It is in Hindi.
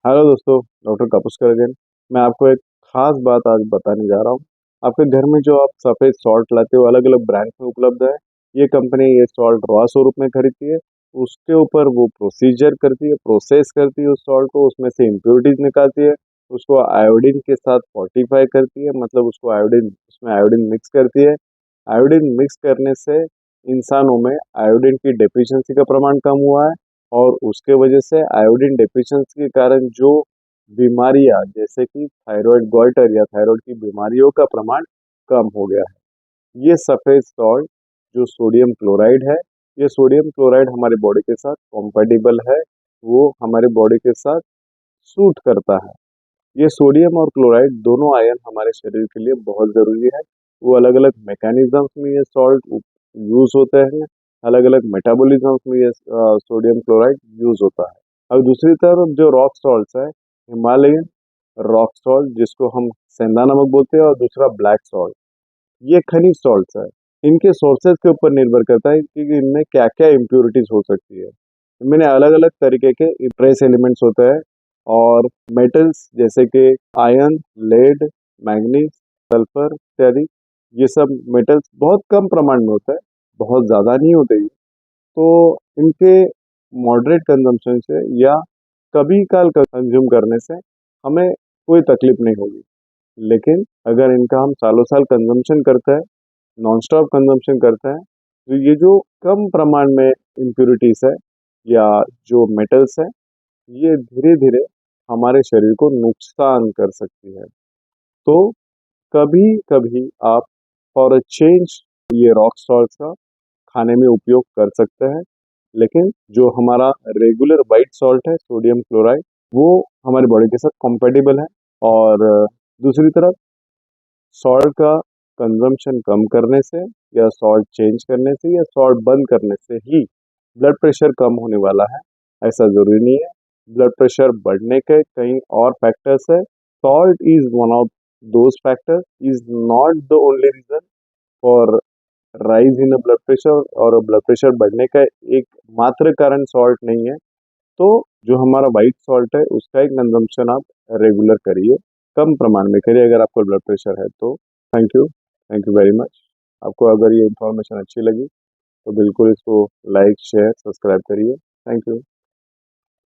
हेलो दोस्तों, डॉक्टर कापुस्कर अगेन। मैं आपको एक खास बात आज बताने जा रहा हूँ। आपके घर में जो आप सफ़ेद सॉल्ट लाते हो अलग अलग ब्रांड में उपलब्ध है। ये कंपनी ये सॉल्ट रॉ स्वरूप में खरीदती है। उसके ऊपर वो प्रोसीजर करती है, प्रोसेस करती है उस सॉल्ट को, उसमें से इम्प्योरिटीज निकालती है, उसको आयोडीन के साथ फोर्टिफाई करती है, मतलब उसको आयोडीन उसमें आयोडीन मिक्स करती है। आयोडीन मिक्स करने से इंसानों में आयोडीन की डेफिशिएंसी का प्रमाण कम हुआ है, और उसके वजह से आयोडीन डेफिशिएंसी के कारण जो बीमारियां जैसे कि थायराइड गॉइटर या थायराइड की बीमारियों का प्रमाण कम हो गया है। ये सफ़ेद सॉल्ट जो सोडियम क्लोराइड है, ये सोडियम क्लोराइड हमारे बॉडी के साथ कॉम्पेटिबल है, वो हमारे बॉडी के साथ सूट करता है। ये सोडियम और क्लोराइड दोनों आयन हमारे शरीर के लिए बहुत ज़रूरी है। वो अलग अलग मैकेनिज्म्स में ये सॉल्ट यूज़ होते हैं, अलग अलग मेटाबॉलिज्म्स में ये सोडियम क्लोराइड यूज़ होता है। और दूसरी तरफ जो रॉक सॉल्ट्स है, हिमालयन रॉक सॉल्ट जिसको हम सेंधा नमक बोलते हैं, और दूसरा ब्लैक सॉल्ट, ये खनिज सॉल्ट्स है। इनके सोर्सेज के ऊपर निर्भर करता है कि इनमें क्या क्या इम्प्योरिटीज हो सकती है। इनमें अलग अलग तरीके के ट्रेस एलिमेंट्स होते हैं, और मेटल्स जैसे कि आयरन, लेड, मैग्नीज, सल्फर इत्यादि, ये सब मेटल्स बहुत कम प्रमाण में होता है, बहुत ज़्यादा नहीं होते ये। तो इनके मॉडरेट कंजम्पशन से या कभी काल कंज्यूम करने से हमें कोई तकलीफ नहीं होगी। लेकिन अगर इनका हम सालों साल कंजम्पशन करते हैं, नॉन स्टॉप कंजम्पशन करते हैं, तो ये जो कम प्रमाण में इम्प्योरिटीज है या जो मेटल्स है, ये धीरे धीरे हमारे शरीर को नुकसान कर सकती है। तो कभी कभी आप फॉर अ चेंज ये रॉक सॉल्ट का खाने में उपयोग कर सकते हैं। लेकिन जो हमारा रेगुलर वाइट सॉल्ट है, सोडियम क्लोराइड, वो हमारी बॉडी के साथ कंपेटिबल है। और दूसरी तरफ सॉल्ट का कंजम्पशन कम करने से या सॉल्ट चेंज करने से या सॉल्ट बंद करने से ही ब्लड प्रेशर कम होने वाला है, ऐसा ज़रूरी नहीं है। ब्लड प्रेशर बढ़ने के कई और फैक्टर्स है। Salt is one of those factors, is not the only reason for rise in blood pressure. और ब्लड प्रेशर बढ़ने का एक मात्र कारण सॉल्ट नहीं है। तो जो हमारा वाइट सॉल्ट है उसका एक कंजम्पशन आप रेगुलर करिए, कम प्रमाण में करिए अगर आपको ब्लड प्रेशर है तो। Thank you very much. आपको अगर ये इन्फॉर्मेशन अच्छी लगी तो बिल्कुल इसको लाइक शेयर सब्सक्राइब करिए। Thank you.